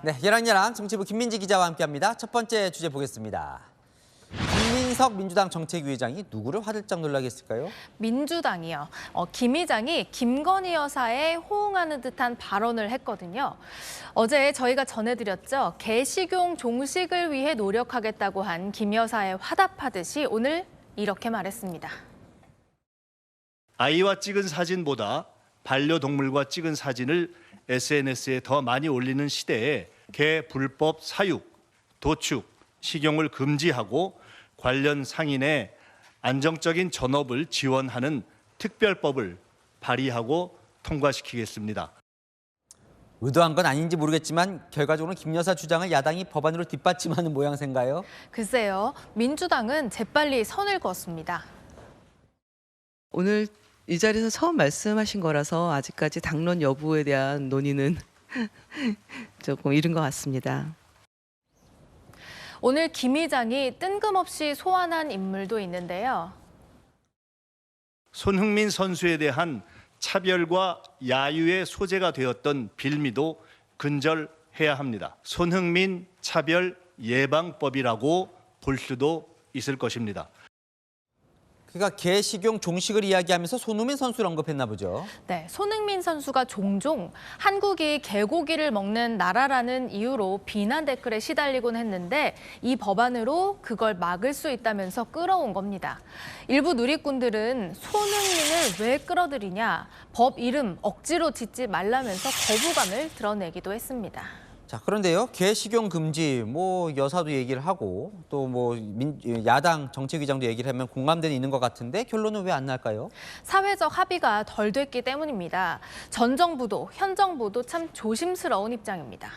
네, 얘랑얘랑 정치부 김민지 기자와 함께합니다. 첫 번째 주제 보겠습니다. 김민석 민주당 정책위의장이 누구를 화들짝 놀라게 했을까요? 민주당이요. 김 의장이 김건희 여사에 호응하는 듯한 발언을 했거든요. 어제 저희가 전해드렸죠. 개식용 종식을 위해 노력하겠다고 한 김 여사에 화답하듯이 오늘 이렇게 말했습니다. 아이와 찍은 사진보다 반려동물과 찍은 사진을 SNS에 더 많이 올리는 시대에 개 불법 사육, 도축, 식용을 금지하고 관련 상인의 안정적인 전업을 지원하는 특별법을 발의하고 통과시키겠습니다. 의도한 건 아닌지 모르겠지만 결과적으로 김 여사 주장을 야당이 법안으로 뒷받침하는 모양새인가요? 글쎄요. 민주당은 재빨리 선을 그었습니다. 오늘 이 자리에서 처음 말씀하신 거라서 아직까지 당론 여부에 대한 논의는 조금 이른 것 같습니다. 오늘 김 의장이 뜬금없이 소환한 인물도 있는데요. 손흥민 선수에 대한 차별과 야유의 소재가 되었던 빌미도 근절해야 합니다. 손흥민 차별 예방법이라고 볼 수도 있을 것입니다. 그러니까 개식용 종식을 이야기하면서 손흥민 선수를 언급했나 보죠. 네, 손흥민 선수가 종종 한국이 개고기를 먹는 나라라는 이유로 비난 댓글에 시달리곤 했는데 이 법안으로 그걸 막을 수 있다면서 끌어온 겁니다. 일부 누리꾼들은 손흥민을 왜 끌어들이냐, 법 이름 억지로 짓지 말라면서 거부감을 드러내기도 했습니다. 자, 그런데요. 개식용 금지, 여사도 얘기를 하고 또 야당 정책위장도 얘기를 하면 공감대는 있는 것 같은데 결론은 왜 안 날까요? 사회적 합의가 덜 됐기 때문입니다. 전 정부도 현 정부도 참 조심스러운 입장입니다.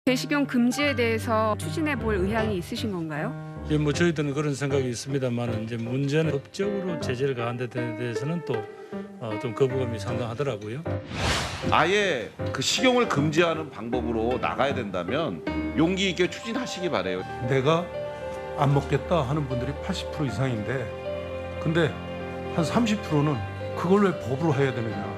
개식용 금지에 대해서 추진해 볼 의향이 있으신 건가요? 저희들은 그런 생각이 있습니다만 이제 문제는 법적으로 제재를 가한 데 대해서는 또 좀 거부감이 상당하더라고요. 아예 그 식용을 금지하는 방법으로 나가야 된다면 용기 있게 추진하시기 바래요. 내가 안 먹겠다 하는 분들이 80% 이상인데 근데 한 30%는 그걸 왜 법으로 해야 되느냐.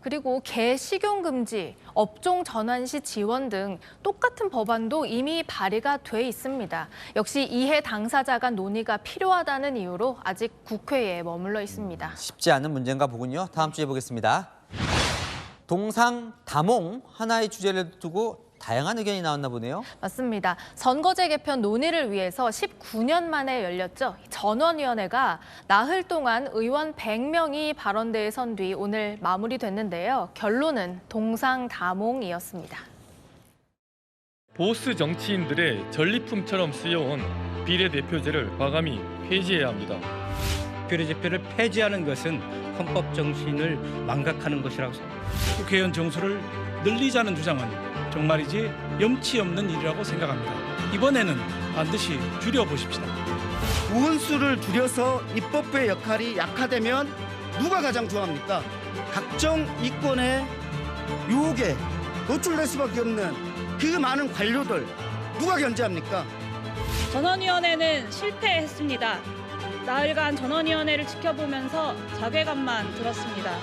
그리고 개 식용 금지, 업종 전환 시 지원 등 똑같은 법안도 이미 발의가 돼 있습니다. 역시 이해 당사자 간 논의가 필요하다는 이유로 아직 국회에 머물러 있습니다. 쉽지 않은 문제인가 보군요. 다음 주에 보겠습니다. 동상, 다몽 하나의 주제를 두고 다양한 의견이 나왔나 보네요. 맞습니다. 선거제 개편 논의를 위해서 19년 만에 열렸죠. 전원위원회가 나흘 동안 의원 100명이 발언대에 선 뒤 오늘 마무리됐는데요. 결론은 동상다몽이었습니다. 보수 정치인들의 전리품처럼 쓰여온 비례대표제를 과감히 폐지해야 합니다. 비례대표를 폐지하는 것은 헌법 정신을 망각하는 것이라고 생각합니다. 국회의원 정수를 늘리자는 주장은 정말이지 염치 없는 일이라고 생각합니다. 이번에는 반드시 줄여보십시다. 의원수를 줄여서 입법부의 역할이 약화되면 누가 가장 좋아합니까? 각종 이권의 유혹에 노출될 수밖에 없는 그 많은 관료들 누가 견제합니까? 전원위원회는 실패했습니다. 나흘간 전원위원회를 지켜보면서 자괴감만 들었습니다.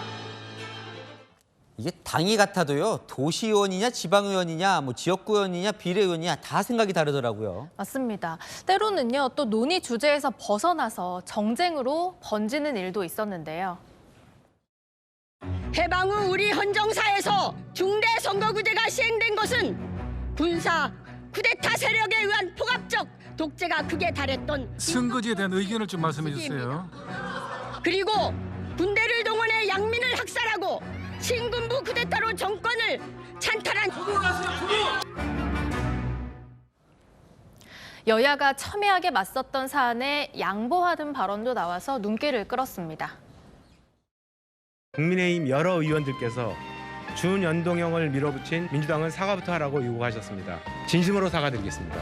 이게 당이 같아도요. 도시의원이냐 지방의원이냐 지역구의원이냐 비례의원이냐 다 생각이 다르더라고요. 맞습니다. 때로는요. 또 논의 주제에서 벗어나서 정쟁으로 번지는 일도 있었는데요. 해방 후 우리 헌정사에서 중대 선거구제가 시행된 것은 군사 쿠데타 세력에 의한 폭압적 독재가 극에 달했던 선거제에 대한 의견을 좀 말씀해 주세요. 그리고 군대를 동원해 양민을 학살하고 신군부 쿠데타로 정권을 찬탈한 여야가 첨예하게 맞섰던 사안에 양보하는 발언도 나와서 눈길을 끌었습니다. 국민의힘 여러 의원들께서 준연동형을 밀어붙인 민주당은 사과부터 하라고 요구하셨습니다. 진심으로 사과드리겠습니다.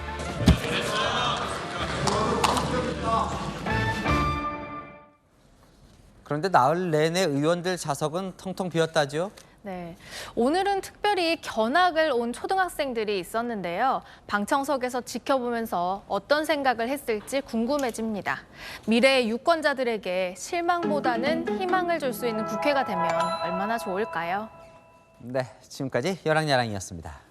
그런데 나흘 내내 의원들 좌석은 텅텅 비었다죠. 네, 오늘은 특별히 견학을 온 초등학생들이 있었는데요. 방청석에서 지켜보면서 어떤 생각을 했을지 궁금해집니다. 미래의 유권자들에게 실망보다는 희망을 줄 수 있는 국회가 되면 얼마나 좋을까요? 네, 지금까지 열왕야랑이었습니다.